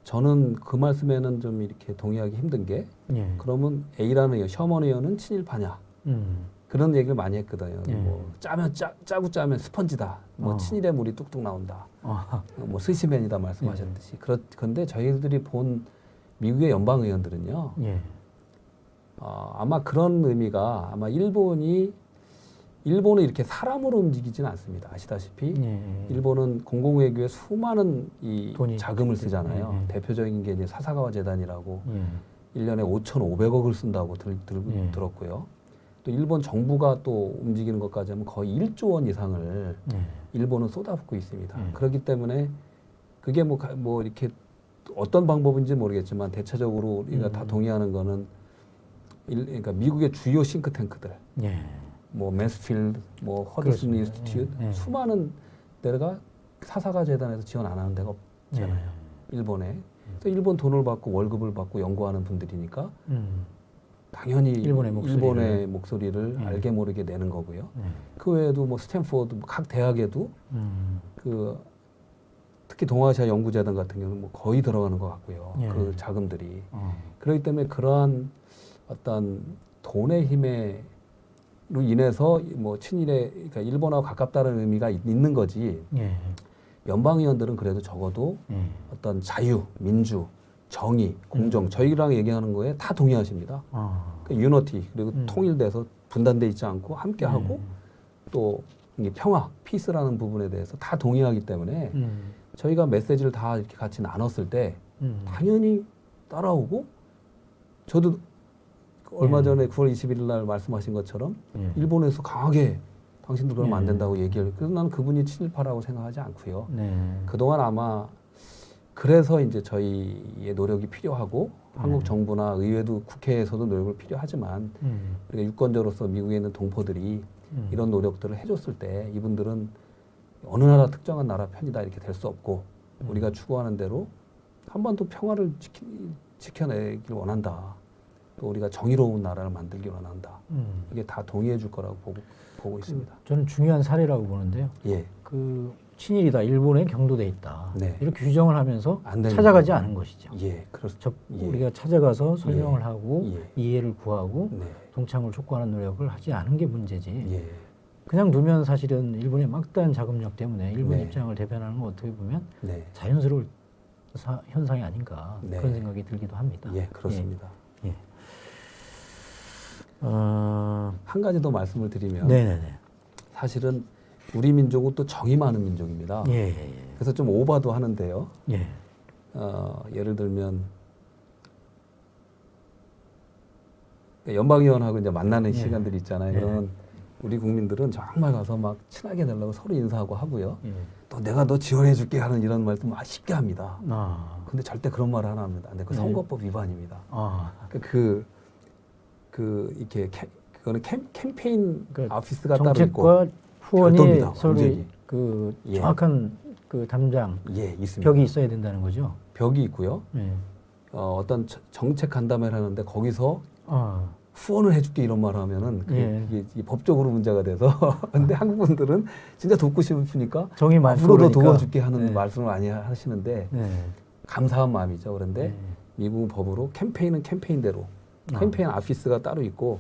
저는 그 말씀에는 좀 이렇게 동의하기 힘든 게 예. 그러면 A라는 의원, 셔먼 의원은 친일파냐? 그런 얘기를 많이 했거든요. 예. 뭐 짜고 짜면 스펀지다. 뭐 친일의 물이 뚝뚝 나온다. 뭐 스시맨이다 말씀하셨듯이. 그런데 저희들이 본 미국의 연방 의원들은요. 예. 아마 그런 의미가 아마 일본은 이렇게 사람으로 움직이지는 않습니다. 아시다시피 일본은 공공외교에 수많은 이 자금을 쓰잖아요. 대표적인 게 이제 사사가와 재단이라고 1년에 5,500억을 쓴다고 들었고요. 또 일본 정부가 또 움직이는 것까지 하면 거의 1조 원 이상을 일본은 쏟아붓고 있습니다. 그렇기 때문에 그게 뭐 이렇게 어떤 방법인지 모르겠지만 대체적으로 우리가 다 동의하는 거는 그러니까 미국의 주요 싱크탱크들, 뭐 매스필드, 뭐 허드슨 인스티튜트 수많은 데가 사사가 재단에서 지원 안 하는 데가 없잖아요. 일본에. 그래서 일본 돈을 받고 월급을 받고 연구하는 분들이니까 당연히 일본의 목소리를 알게 모르게 내는 거고요. 그 외에도 뭐 스탠포드 각 대학에도 그 특히 동아시아 연구재단 같은 경우는 뭐 거의 들어가는 것 같고요. 그 자금들이. 그렇기 때문에 그러한 어떤 돈의 힘으로 인해서 뭐 친일에 그러니까 일본하고 가깝다는 의미가 있는 거지. 연방 의원들은 그래도 적어도 어떤 자유, 민주, 정의, 공정 저희랑 얘기하는 거에 다 동의하십니다. 그 유너티 그리고 통일돼서 분단돼 있지 않고 함께하고 또 이게 평화, 피스라는 부분에 대해서 다 동의하기 때문에 저희가 메시지를 다 이렇게 같이 나눴을 때 당연히 따라오고 저도 얼마 전에 9월 21일 날 말씀하신 것처럼 일본에서 강하게 당신들 그러면 안 된다고 얘기를 그래서 나는 그분이 친일파라고 생각하지 않고요. 그동안 아마 그래서 이제 저희의 노력이 필요하고 한국 정부나 의회도 국회에서도 노력을 필요하지만 우리가 유권자로서 미국에 있는 동포들이 이런 노력들을 해줬을 때 이분들은 어느 나라 특정한 나라 편이다 이렇게 될 수 없고 우리가 추구하는 대로 한반도 평화를 지켜내길 원한다. 또 우리가 정의로운 나라를 만들길 원한다. 이게 다 동의해 줄 거라고 보고 있습니다. 저는 중요한 사례라고 보는데요. 그 친일이다. 일본에 경도돼 있다. 이렇게 규정을 하면서 찾아가지 않은 것이죠. 그렇죠. 우리가 찾아가서 설명을 하고 이해를 구하고 동참을 촉구하는 노력을 하지 않은 게 문제지. 그냥 두면 사실은 일본의 막대한 자금력 때문에 일본 입장을 대변하는 건 어떻게 보면 자연스러울 현상이 아닌가 그런 생각이 들기도 합니다. 그렇습니다. 예. 한 가지 더 말씀을 드리면 사실은 우리 민족은 또 정이 많은 민족입니다. 그래서 좀 오바도 하는데요. 예를 들면 연방의원하고 이제 만나는 시간들이 있잖아요. 그러면 우리 국민들은 정말 가서 막 친하게 되려고 서로 인사하고 하고요. 또 내가 너 지원해줄게 하는 이런 말도 막 쉽게 합니다. 근데 절대 그런 말을 하나 합니다. 근데 그 선거법 위반입니다. 이렇게 그거는 캠페인 오피스가 따로 있고 정책과 후원이 별도입니다, 서로 완전히. 그 정확한 그 담장 있습니다. 벽이 있어야 된다는 거죠. 벽이 있고요. 어떤 정책 간담회를 하는데 거기서 후원을 해줄게 이런 말을 하면은 이게 법적으로 문제가 돼서 근데 한국 분들은 진짜 돕고 싶으니까 정이 앞으로도 도와줄게 하는 말씀을 많이 하시는데 감사한 마음이죠. 그런데 미국 법으로 캠페인은 캠페인대로 캠페인 오피스가 따로 있고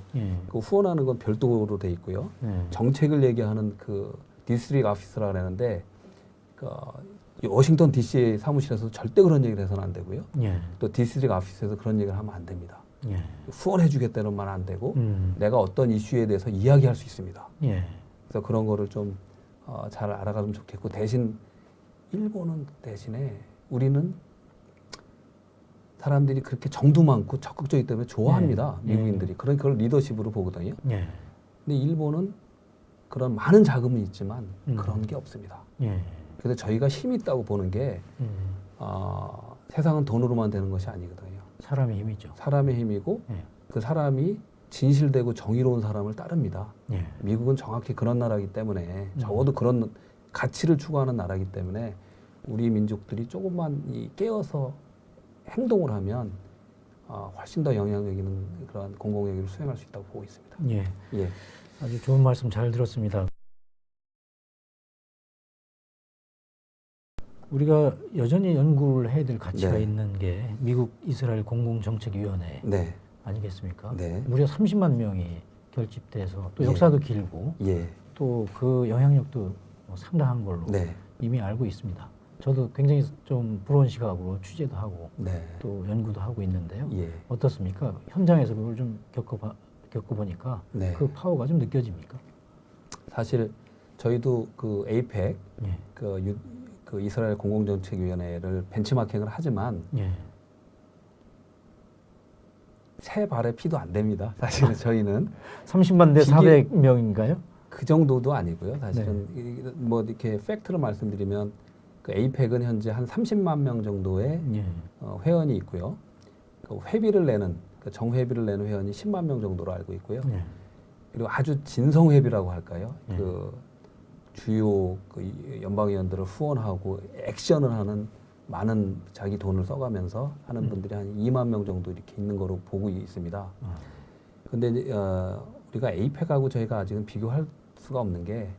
그 후원하는 건 별도로 돼 있고요. 정책을 얘기하는 그 디스트릭 오피스라고 하는데 그 워싱턴 D.C. 사무실에서 절대 그런 얘기를 해서는 안 되고요. 또 디스트릭 오피스에서 그런 얘기를 하면 안 됩니다. 후원해주겠다는 말 안 되고 내가 어떤 이슈에 대해서 이야기할 수 있습니다. 그래서 그런 거를 좀 잘 알아가면 좋겠고 대신 일본은 대신에 우리는 사람들이 그렇게 정도 많고 적극적이기 때문에 좋아합니다. 미국인들이. 그걸 리더십으로 보거든요. 근데 일본은 그런 많은 자금은 있지만 그런 게 없습니다. 그래서 저희가 힘이 있다고 보는 게 세상은 돈으로만 되는 것이 아니거든요. 사람의 힘이죠. 사람의 힘이고 그 사람이 진실되고 정의로운 사람을 따릅니다. 미국은 정확히 그런 나라이기 때문에 적어도 그런 가치를 추구하는 나라이기 때문에 우리 민족들이 조금만 깨어서 행동을 하면 훨씬 더 영향력 있는 그런 공공의회를 수행할 수 있다고 보고 있습니다. 예. 예. 아주 좋은 말씀 잘 들었습니다. 우리가 여전히 연구를 해야 될 가치가 네. 있는 게 미국 이스라엘 공공정책위원회 네. 아니겠습니까? 네. 무려 30만 명이 결집돼서 또 예. 역사도 길고 예. 또 그 영향력도 상당한 걸로 네. 이미 알고 있습니다. 저도 굉장히 좀 부러운 시각으로 취재도 하고 네. 또 연구도 하고 있는데요. 예. 어떻습니까? 현장에서 그걸 좀 겪어보니까 네. 그 파워가 좀 느껴집니까? 사실 저희도 그 에이펙 예. 그 이스라엘 공공정책위원회를 벤치마킹을 하지만 예. 새 발의 피도 안 됩니다. 사실은 저희는 30만 대 400명인가요? 그 정도도 아니고요. 사실은 뭐 이렇게 팩트를 말씀드리면 그 에이펙은 현재 한 30만 명 정도의 예. 회원이 있고요. 그 회비를 내는 그 정회비를 내는 회원이 10만 명 정도로 알고 있고요. 예. 그리고 아주 진성회비라고 할까요? 예. 그 주요 그 연방의원들을 후원하고 액션을 하는 많은 자기 돈을 써가면서 하는 분들이 한 2만 명 정도 이렇게 있는 거로 보고 있습니다. 근데 우리가 에이펙하고 저희가 아직은 비교할 수가 없는 게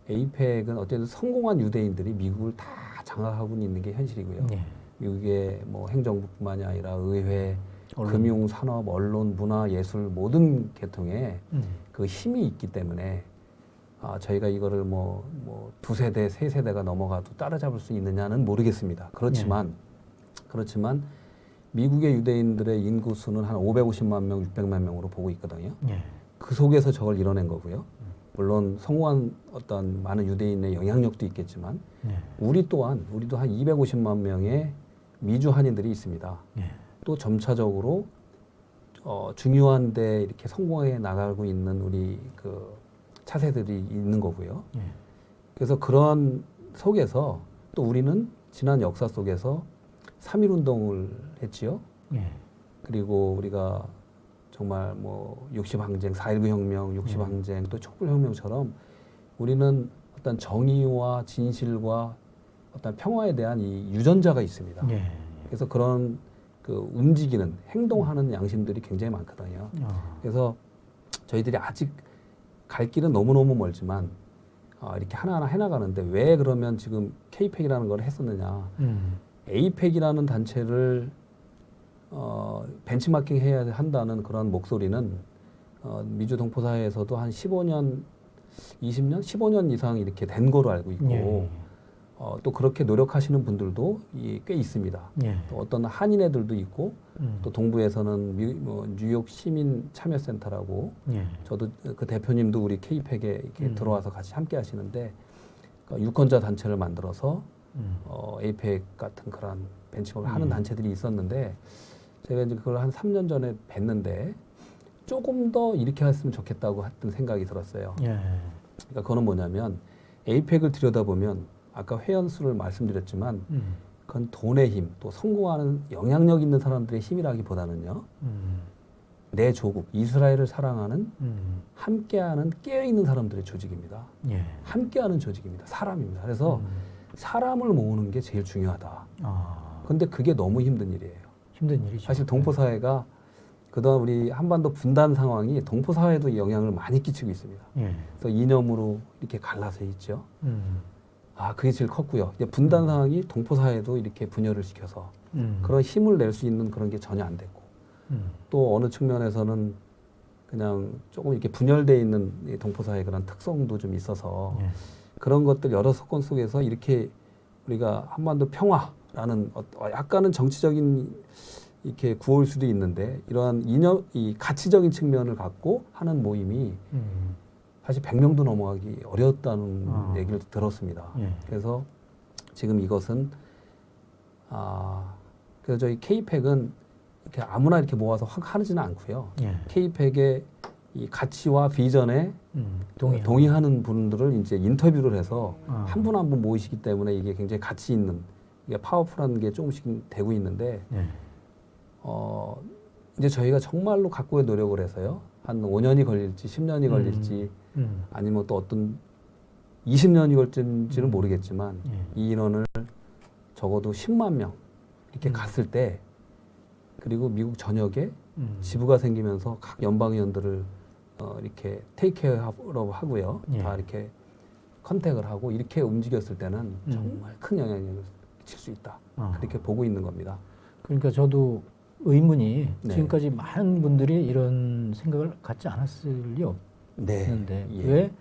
에이펙은 어쨌든 성공한 유대인들이 미국을 다 장악하고 있는 게 현실이고요. 예. 미국의 뭐 행정부뿐만이 아니라 의회, 언론. 금융, 산업, 언론, 문화, 예술 모든 계통에 그 힘이 있기 때문에 저희가 이거를 뭐 두세 대, 세 세대가 넘어가도 따라잡을 수 있느냐는 모르겠습니다. 그렇지만 미국의 유대인들의 인구 수는 한 550만 명, 600만 명으로 보고 있거든요. 예. 그 속에서 저걸 이뤄낸 거고요. 물론 성공한 어떤 많은 유대인의 영향력도 있겠지만 예. 우리도 한 250만 명의 미주 한인들이 있습니다. 예. 또 점차적으로 중요한 데 이렇게 성공해 나가고 있는 우리 그 차세들이 있는 거고요. 예. 그래서 그런 속에서 또 우리는 지난 역사 속에서 3.1 운동을 했지요. 예. 그리고 우리가 정말 뭐 60항쟁, 4.19 혁명, 60항쟁, 또 촛불혁명처럼 우리는 어떤 정의와 진실과 어떤 평화에 대한 이 유전자가 있습니다. 예. 그래서 그런 그 움직이는, 행동하는 양심들이 굉장히 많거든요. 그래서 저희들이 아직 갈 길은 너무너무 멀지만 이렇게 하나하나 해나가는데 왜 그러면 지금 K팩이라는 걸 했었느냐. 에이펙이라는 단체를 벤치마킹 해야 한다는 그런 목소리는 미주 동포사회에서도 한 15년, 20년, 15년 이상 이렇게 된 거로 알고 있고 예. 또 그렇게 노력하시는 분들도 꽤 있습니다. 예. 또 어떤 한인애들도 있고 또 동부에서는 뉴욕 시민 참여센터라고 예. 저도 그 대표님도 우리 K팩에 이렇게 들어와서 같이 함께 하시는데 유권자 단체를 만들어서 에이펙 같은 그런 벤치마킹을 하는 단체들이 있었는데 제가 이제 그걸 한 3년 전에 뵀는데 조금 더 이렇게 했으면 좋겠다고 했던 생각이 들었어요. 예. 그러니까 그거는 뭐냐면 에이펙을 들여다보면 아까 회원 수를 말씀드렸지만 그건 돈의 힘, 또 성공하는 영향력 있는 사람들의 힘이라기보다는요. 내 조국, 이스라엘을 사랑하는 함께하는 깨어있는 사람들의 조직입니다. 예. 함께하는 조직입니다. 사람입니다. 그래서 사람을 모으는 게 제일 중요하다. 근데 그게 너무 힘든 일이에요. 힘든 일이죠. 사실 동포사회가 그동안 우리 한반도 분단 상황이 동포사회에도 영향을 많이 끼치고 있습니다. 예. 그래서 이념으로 이렇게 갈라서 있죠. 그게 제일 컸고요. 이제 분단 상황이 동포사회도 이렇게 분열을 시켜서 그런 힘을 낼 수 있는 그런 게 전혀 안 됐고 또 어느 측면에서는 그냥 조금 이렇게 분열되어 있는 이 동포사회 그런 특성도 좀 있어서 예. 그런 것들 여러 사건 속에서 이렇게 우리가 한반도 평화라는 약간은 정치적인 이렇게 구호일 수도 있는데 이러한 이 가치적인 측면을 갖고 하는 모임이 사실 100명도 넘어가기 어려웠다는 얘기를 들었습니다. 예. 그래서 지금 이것은 그래서 저희 K팩은 이렇게 아무나 이렇게 모아서 확 하지는 않고요. 예. K팩의 이 가치와 비전에 동의하는 분들을 이제 인터뷰를 해서 아. 한 분 한 분 모이시기 때문에 이게 굉장히 가치 있는 이게 파워풀한 게 조금씩 되고 있는데 예. 이제 저희가 정말로 각고의 노력을 해서요. 한 5년이 걸릴지 10년이 걸릴지 아니면 또 어떤 20년이 걸릴지는 모르겠지만 예. 이 인원을 적어도 10만 명 이렇게 갔을 때 그리고 미국 전역에 지부가 생기면서 각 연방의원들을 이렇게 테이크케어로 하고요. 예. 다 이렇게 컨택을 하고 이렇게 움직였을 때는 정말 큰 영향력을 미칠 수 있다. 그렇게 보고 있는 겁니다. 그러니까 저도 의문이 네. 지금까지 많은 분들이 이런 생각을 갖지 않았을 리 없는데 예. 왜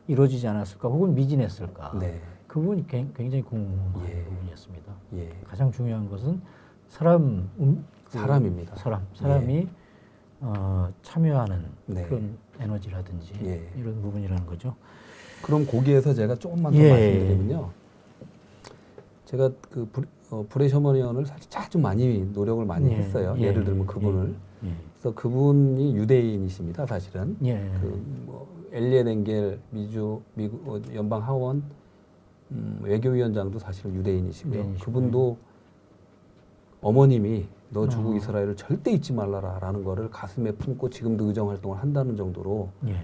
이루어지지 않았을까 혹은 미진했을까 네. 그 부분이 굉장히 궁금한 예. 부분이었습니다. 예. 가장 중요한 것은 사람입니다. 사람이 참여하는 네. 그런 에너지라든지 예. 이런 부분이라는 거죠. 그럼 거기에서 제가 조금만 더 예. 말씀드리면요. 제가 그 브레 셔먼 의원을 사실 아주 많이 노력을 많이 예. 했어요. 예. 예를 들면 그분을. 예. 그래서 그분이 유대인이십니다. 사실은. 예. 뭐 엘리에 댕겔 미국 연방 하원 외교위원장도 사실은 유대인이시고요. 유대인이시고요. 그분도 어머님이 너 조국 이스라엘을 절대 잊지 말라라는 거를 가슴에 품고 지금도 의정 활동을 한다는 정도로 예.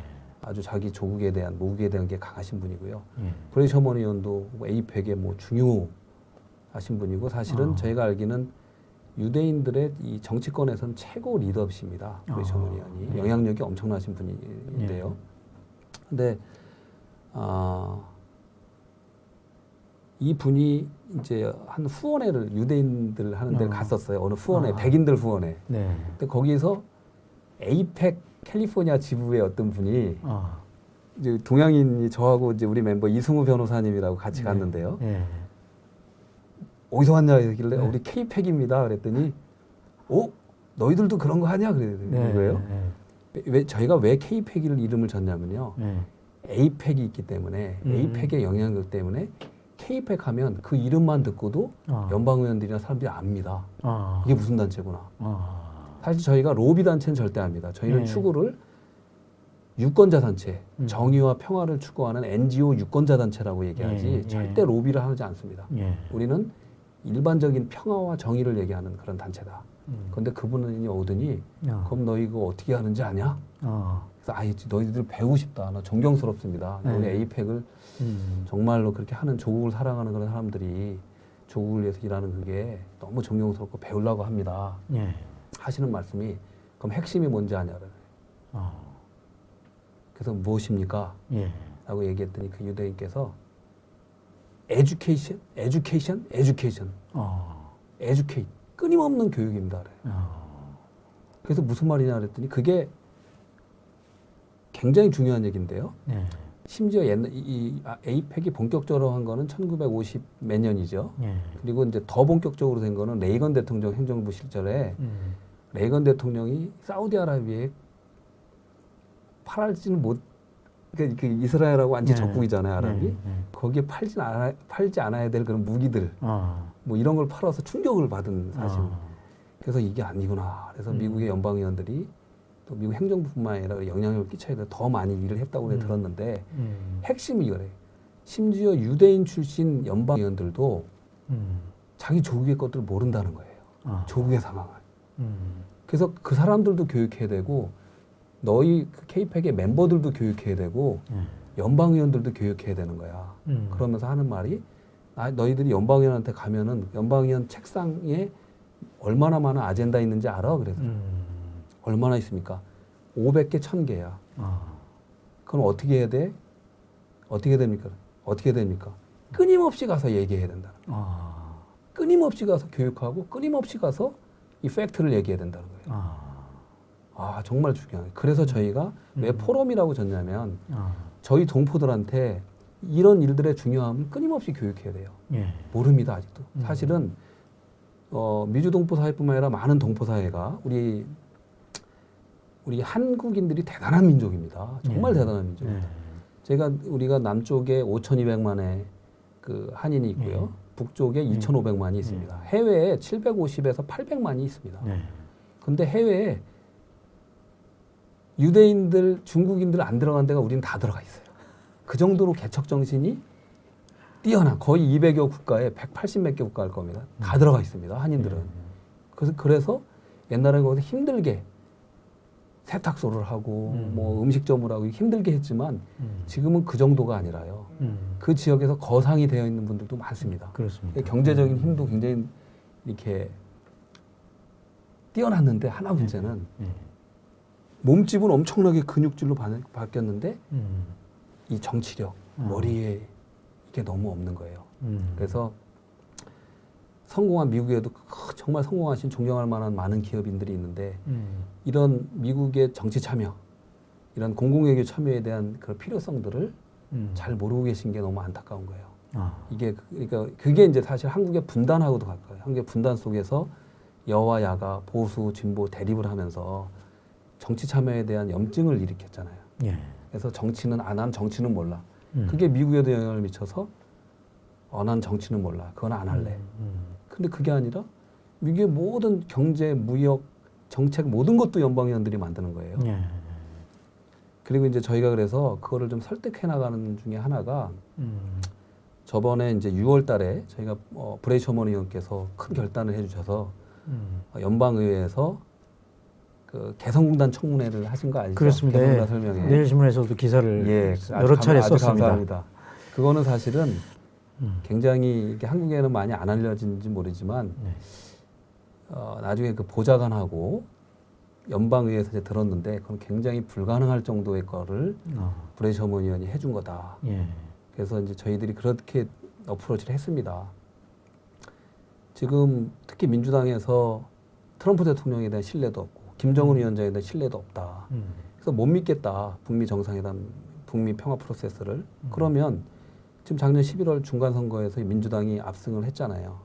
아주 자기 조국에 대한 모국에 대한 게 강하신 분이고요. 예. 브레 셔먼 의원도 뭐 에이펙의 뭐 중요하신 분이고 사실은 저희가 알기는 유대인들의 이 정치권에서는 최고 리더십니다. 브레 셔먼 의원이 영향력이 엄청나신 분인데요. 근데 이 분이 이제 한 후원회를 유대인들 하는 데를 갔었어요. 어느 후원회, 백인들 후원회. 네. 근데 거기서 에이펙 캘리포니아 지부의 어떤 분이 이제 동양인이 저하고 이제 우리 member 이승우 변호사님이라고 같이 갔는데요. 예. 어디서 왔냐 하길래 네. 우리 K팩입니다. 그랬더니 너희들도 그런 거 하냐 그러는 거예요. 왜 저희가 왜 K팩을 이름을 졌냐면요. 에이펙이 있기 때문에 에이펙의 영향력 때문에 K팩 하면 그 이름만 듣고도 연방의원들이나 사람들이 압니다. 이게 무슨 단체구나. 사실 저희가 로비 단체는 절대 압니다. 저희는 추구를 유권자 단체, 정의와 평화를 추구하는 NGO 유권자 단체라고 얘기하지 절대 로비를 하지 않습니다. 우리는 일반적인 평화와 정의를 얘기하는 그런 단체다. 그런데 그분이 오더니 그럼 너 이거 어떻게 하는지 아냐? 그래서 너희들 배우고 싶다. 나 존경스럽습니다. 우리 에이펙을 정말로 그렇게 하는 조국을 사랑하는 그런 사람들이 조국을 위해서 일하는 그게 너무 존경스럽고 배우려고 합니다. 하시는 말씀이 그럼 핵심이 뭔지 아냐를. 그래서 무엇입니까? 라고 얘기했더니 그 유대인께서 education. educate. 끊임없는 교육입니다. 그래서 무슨 말이냐 그랬더니 그게 굉장히 중요한 얘기인데요. 심지어 이 에이펙이 본격적으로 한 거는 1950 몇 년이죠. 그리고 이제 더 본격적으로 된 거는 레이건 대통령 행정부 시절에 레이건 대통령이 사우디아라비아에 팔지는 못, 그러니까 그 이스라엘하고 완전 적국이잖아요, 아랍이. 거기에 팔지 않아야 될 그런 무기들, 뭐 이런 걸 팔아서 충격을 받은 사실. 그래서 이게 아니구나. 그래서 미국의 연방의원들이 또 미국 행정부뿐만 아니라 영향력을 끼쳐야 돼 더 많이 일을 했다고 들었는데 핵심이 이거래요. 심지어 유대인 출신 연방의원들도 자기 조국의 것들을 모른다는 거예요. 조국의 상황을. 그래서 그 사람들도 교육해야 되고 너희 그 K팩의 멤버들도 교육해야 되고 연방의원들도 교육해야 되는 거야. 그러면서 하는 말이 너희들이 연방의원한테 가면은 연방의원 책상에 얼마나 많은 아젠다 있는지 알아? 그래서 얼마나 있습니까? 500개, 1000개야. 그럼 어떻게 해야 돼? 어떻게 됩니까? 끊임없이 가서 얘기해야 된다. 끊임없이 가서 교육하고 끊임없이 가서 이 팩트를 얘기해야 된다는 거예요. 정말 중요해요. 그래서 저희가 왜 포럼이라고 졌냐면 저희 동포들한테 이런 일들의 중요함을 끊임없이 교육해야 돼요. 모릅니다, 아직도. 사실은 미주 동포 사회뿐만 아니라 많은 동포 사회가 우리 한국인들이 대단한 민족입니다. 정말 대단한 민족입니다. 우리가 남쪽에 5,200만의 그 한인이 있고요. 북쪽에 2,500만이 있습니다. 해외에 750에서 800만이 있습니다. 근데 해외에 유대인들, 중국인들 안 들어간 데가 우리는 다 들어가 있어요. 그 정도로 개척 정신이 뛰어난 거의 200여 국가에 180몇 개 국가 할 겁니다. 다 들어가 있습니다. 한인들은. 그래서 옛날에는 거기서 힘들게 세탁소를 하고 뭐 음식점을 하고 힘들게 했지만 지금은 그 정도가 아니라요. 그 지역에서 거상이 되어 있는 분들도 많습니다. 그렇습니다. 경제적인 힘도 굉장히 이렇게 뛰어났는데 하나 문제는 몸집은 엄청나게 근육질로 바뀌었는데 이 정치력, 머리에 이게 너무 없는 거예요. 그래서 성공한 미국에도 정말 성공하신 존경할 만한 많은 기업인들이 있는데 이런 미국의 정치 참여, 이런 공공외교 참여에 대한 그런 필요성들을 잘 모르고 계신 게 너무 안타까운 거예요. 이게 그러니까 그게 이제 사실 한국의 분단하고도 가까워요. 한국의 분단 속에서 여와 야가 보수, 진보 대립을 하면서 정치 참여에 대한 염증을 일으켰잖아요. 예. 그래서 정치는 난 정치는 몰라. 그게 미국에도 영향을 미쳐서 난 정치는 몰라. 그건 안 할래. 근데 그게 아니라 미국의 모든 경제, 무역, 정책 모든 것도 연방의원들이 만드는 거예요. 예. 그리고 이제 저희가 그래서 그거를 좀 설득해 나가는 중에 하나가 저번에 이제 6월 달에 저희가 브레이 셔먼 의원께서 큰 결단을 해주셔서 연방의회에서 그 개성공단 청문회를 하신 거 아시죠? 그렇습니다. 개성공단 설명회. 내일신문에서도 기사를 여러 차례 아주 썼습니다. 감사합니다. 그거는 사실은 굉장히 이게 한국에는 많이 안 알려진지 모르지만 나중에 그 보좌관하고 연방의회에서 이제 들었는데 그건 굉장히 불가능할 정도의 거를 브레이 셔먼 의원이 해준 거다. 예. 그래서 이제 저희들이 그렇게 어프로치를 했습니다. 지금 특히 민주당에서 트럼프 대통령에 대한 신뢰도 없고 김정은 위원장에 대한 신뢰도 없다. 그래서 못 믿겠다. 북미 정상회담, 북미 평화 프로세스를. 그러면 지금 작년 11월 중간 선거에서 민주당이 압승을 했잖아요.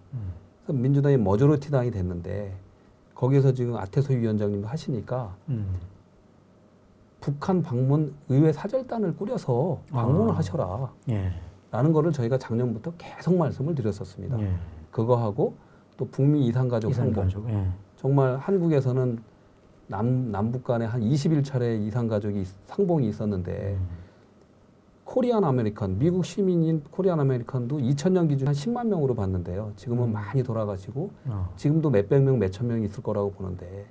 그래서 민주당이 머저리티 당이 됐는데 거기에서 지금 아태소 위원장님도 하시니까 북한 방문 의회 사절단을 꾸려서 방문을 하셔라. 예. 라는 거를 저희가 작년부터 계속 말씀을 드렸었습니다. 예. 그거 고 또 북미 이산가족 상봉. 예. 정말 한국에서는 남북 간에 한 21차례 이산가족이 상봉이 있었는데 코리안 아메리칸, 미국 시민인 코리안 아메리칸도 2000년 기준 한 10만 명으로 봤는데요. 지금은 많이 돌아가시고 지금도 몇백 명, 몇천 명 있을 거라고 보는데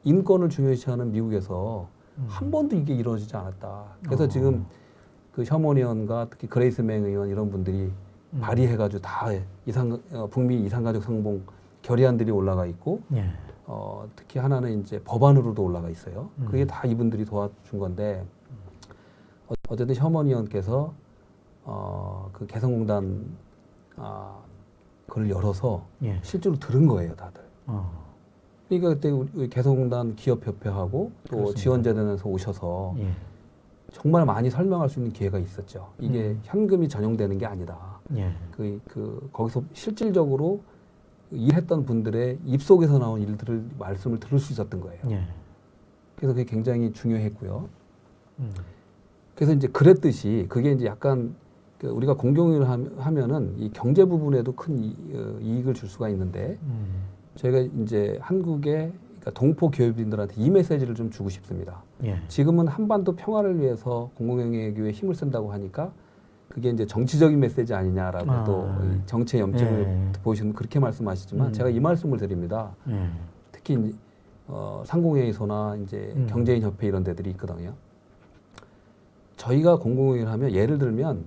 인권을 중요시하는 미국에서 한 번도 이게 이루어지지 않았다. 그래서 지금 그 셔먼 의원과 특히 그레이스 맹 의원 이런 분들이 발의해가지고 다 북미 이산가족 상봉 결의안들이 올라가 있고 예. 특히 하나는 이제 법안으로도 올라가 있어요. 그게 다 이분들이 도와준 건데 어쨌든 셔먼 의원께서 그 개성공단 그걸 열어서 예. 실제로 들은 거예요, 다들. 그러니까 그때 우리 개성공단 기업협회하고 또 그렇습니다. 지원재단에서 오셔서 예. 정말 많이 설명할 수 있는 기회가 있었죠. 이게 현금이 전용되는 게 아니다. 예. 거기서 실질적으로 일했던 분들의 입속에서 나온 일들을 말씀을 들을 수 있었던 거예요. 예. 그래서 그게 굉장히 중요했고요. 그래서 이제 그랬듯이 그게 이제 약간 우리가 공경을 하면은 이 경제 부분에도 큰 이익을 줄 수가 있는데 저희가 이제 한국의 그러니까 동포 교육인들한테 이 메시지를 좀 주고 싶습니다. 예. 지금은 한반도 평화를 위해서 공공영예교에 힘을 쓴다고 하니까 그게 이제 정치적인 메시지 아니냐라고 또 정치의 염증을 보시면 그렇게 말씀하시지만 제가 이 말씀을 드립니다. 특히 상공회의소나 이제 경제인 협회 이런 데들이 있거든요. 저희가 공공영예를 하면 예를 들면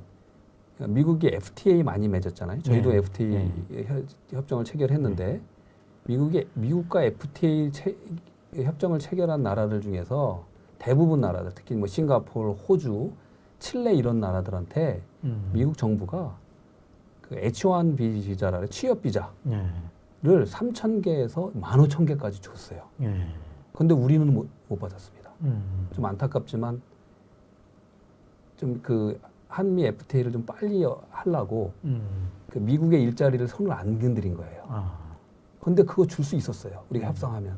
미국이 FTA 많이 맺었잖아요. 저희도 FTA 협정을 체결했는데 미국과 FTA 협정을 체결한 나라들 중에서 대부분 나라들, 특히 뭐 싱가포르, 호주, 칠레 이런 나라들한테 미국 정부가 그 H1B 비자라 취업 비자를 3,000개에서 15,000개까지 줬어요. 그런데 우리는 못 받았습니다. 좀 안타깝지만 좀 그 한미 FTA를 좀 빨리 하려고 그 미국의 일자리를 손을 안 건드린 거예요. 근데 그거 줄 수 있었어요. 우리가 협상하면.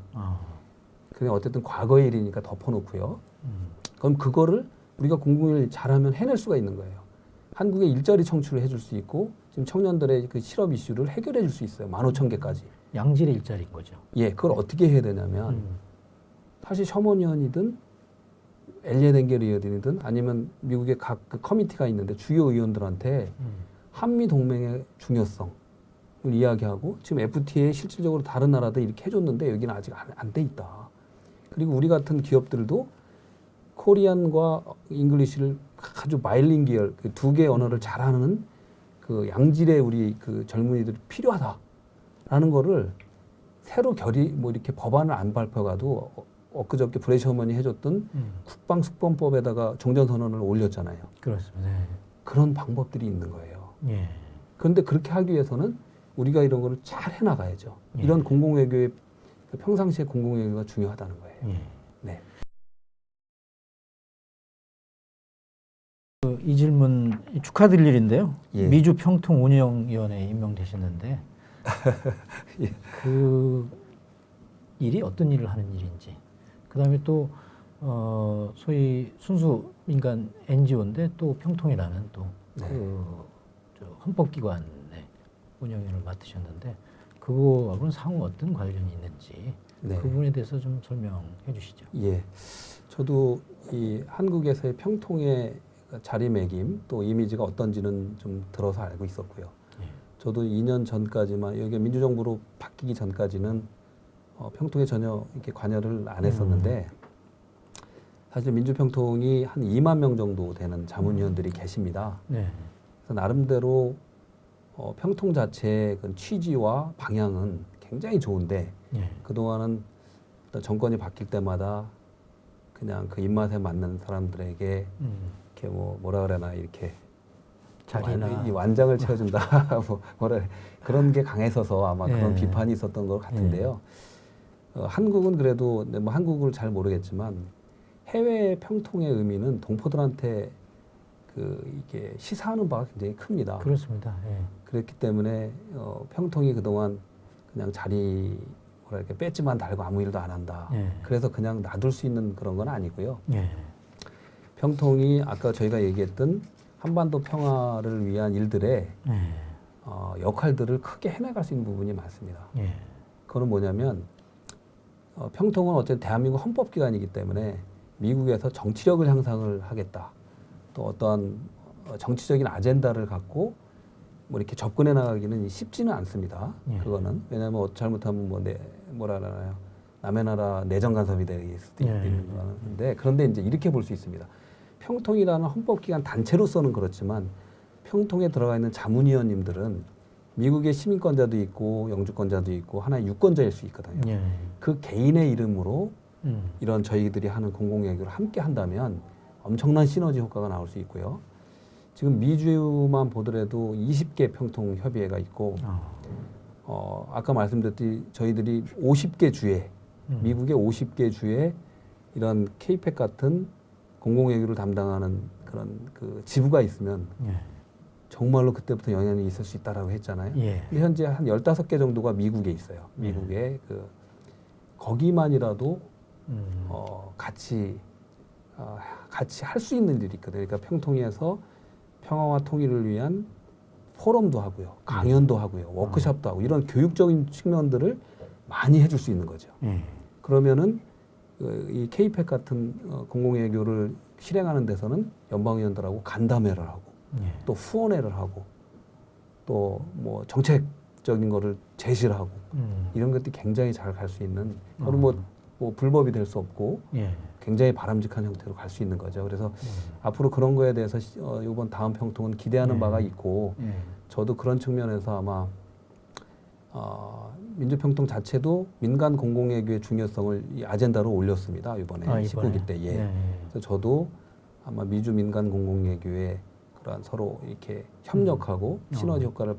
그냥 어쨌든 과거의 일이니까 덮어놓고요. 그럼 그거를 우리가 공공을 잘하면 해낼 수가 있는 거예요. 한국의 일자리 창출을 해줄 수 있고 지금 청년들의 그 실업 이슈를 해결해 줄 수 있어요. 15,000개까지. 양질의 일자리인 거죠. 예, 그걸 어떻게 해야 되냐면 사실 셔먼 의원이든 엘리에 댕겔 의원이든 아니면 미국의 각 그 커미티가 있는데 주요 의원들한테 한미 동맹의 중요성을 이야기하고 지금 FTA에 실질적으로 다른 나라들 이렇게 해줬는데 여기는 아직 안 돼 있다. 그리고 우리 같은 기업들도 코리안과 잉글리시를 아주 바일링기얼 그 두 개의 언어를 잘하는 그 양질의 우리 그 젊은이들이 필요하다라는 거를 새로 뭐 이렇게 법안을 안 발표가도 엊그저께 브레시 어머니 해줬던 국방수권법에다가 종전선언을 올렸잖아요. 그렇습니다. 네. 그런 방법들이 있는 거예요. 예. 그런데 그렇게 하기 위해서는 우리가 이런 거를 잘 해나가야죠. 예. 이런 공공외교의 평상시에 공공외교가 중요하다는 거예요. 예. 네. 이 질문 축하드릴 일인데요. 예. 미주 평통운영위원회에 임명되셨는데 예. 그 일이 어떤 일을 하는 일인지, 그다음에 또 소위 순수 민간 NGO인데 또 평통이라는 또 네. 헌법기관의 운영위원을 맡으셨는데 그거하고는 상호 어떤 관련이 있는지 네. 그 부분에 대해서 좀 설명해 주시죠. 예. 저도 이 한국에서의 평통의 자리매김 또 이미지가 어떤지는 좀 들어서 알고 있었고요. 예. 저도 2년 전까지만 여기가 민주정부로 바뀌기 전까지는 평통에 전혀 이렇게 관여를 안 했었는데 사실 민주평통이 한 2만 명 정도 되는 자문위원들이 계십니다. 네. 그래서 나름대로 평통 자체의 그 취지와 방향은 굉장히 좋은데 예. 그동안은 어떤 정권이 바뀔 때마다 그냥 그 입맛에 맞는 사람들에게 이렇게 뭐라 그래나 이렇게 자리나 이 완장을 채워준다 뭐라 그런 게 강했어서 아마 그런 예. 비판이 있었던 것 같은데요. 한국은 그래도 뭐 한국을 잘 모르겠지만 해외 평통의 의미는 동포들한테 이게 시사하는 바가 굉장히 큽니다. 그렇습니다. 예. 그렇기 때문에 평통이 그동안 그냥 자리 뭐랄까 배지만 달고 아무 일도 안 한다. 예. 그래서 그냥 놔둘 수 있는 그런 건 아니고요. 예. 평통이 아까 저희가 얘기했던 한반도 평화를 위한 일들의 예. 역할들을 크게 해나갈 수 있는 부분이 많습니다. 예. 그거는 뭐냐면 평통은 어쨌든 대한민국 헌법기관이기 때문에 미국에서 정치력을 향상을 하겠다. 또 어떠한 정치적인 아젠다를 갖고 뭐 이렇게 접근해 나가기는 쉽지는 않습니다. 예. 그거는 왜냐하면 잘못하면 뭐라 하나요? 남의 나라 내정 간섭이 될 수도 예. 있는 건데 그런데 이제 이렇게 볼 수 있습니다. 평통이라는 헌법기관 단체로서는 그렇지만 평통에 들어가 있는 자문위원님들은 미국의 시민권자도 있고 영주권자도 있고 하나의 유권자일 수 있거든요. 예. 그 개인의 이름으로 이런 저희들이 하는 공공외교를 함께 한다면 엄청난 시너지 효과가 나올 수 있고요. 지금 미주만 보더라도 20개 평통협의회가 있고 아까 말씀드렸듯이 저희들이 50개 주에 미국의 50개 주에 이런 케이펙 같은 공공외교를 담당하는 그런 그 지부가 있으면 예. 정말로 그때부터 영향이 있을 수 있다라고 했잖아요. 예. 근데 현재 한 15개 정도가 미국에 있어요. 미국에 거기만이라도 같이 할 수 있는 일이 있거든요. 그러니까 평통에서 평화와 통일을 위한 포럼도 하고요, 강연도 하고요, 워크숍도 하고 이런 교육적인 측면들을 많이 해줄 수 있는 거죠. 그러면은 이 케이펙 같은 공공외교를 실행하는 데서는 연방위원들하고 간담회를 하고 또 후원회를 하고 또 뭐 정책적인 거를 제시를 하고 이런 것들이 굉장히 잘 갈 수 있는 그건 뭐 불법이 될 수 없고 예. 굉장히 바람직한 형태로 갈 수 있는 거죠. 그래서 앞으로 그런 거에 대해서 이번 다음 평통은 기대하는 바가 있고 저도 그런 측면에서 아마 민주평통 자체도 민간 공공외교의 중요성을 이 아젠다로 올렸습니다. 이번에 19기 때. 예. 그래서 저도 아마 미주 민간 공공외교에 그러한 서로 이렇게 협력하고 시너지 효과를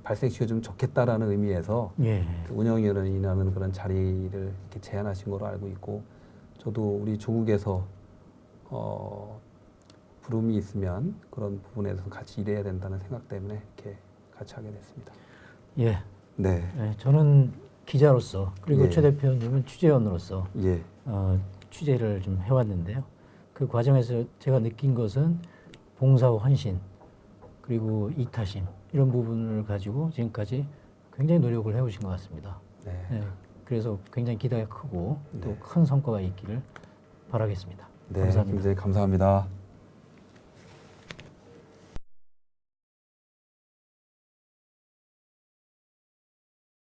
발생시켜주면 좋겠다라는 의미에서 그 운영위원회라는 그런 자리를 이렇게 제안하신 거로 알고 있고 저도 우리 조국에서 부름이 있으면 그런 부분에 대해서 같이 일해야 된다는 생각 때문에 이렇게 같이 하게 됐습니다. 예. 네. 네, 저는 기자로서 그리고 예. 최 대표님은 취재원으로서 예. 취재를 좀 해왔는데요. 그 과정에서 제가 느낀 것은 봉사와 헌신 그리고 이타심 이런 부분을 가지고 지금까지 굉장히 노력을 해오신 것 같습니다. 네. 네, 그래서 굉장히 기대가 크고 네. 또 큰 성과가 있기를 바라겠습니다. 네. 감사합니다. 굉장히 감사합니다.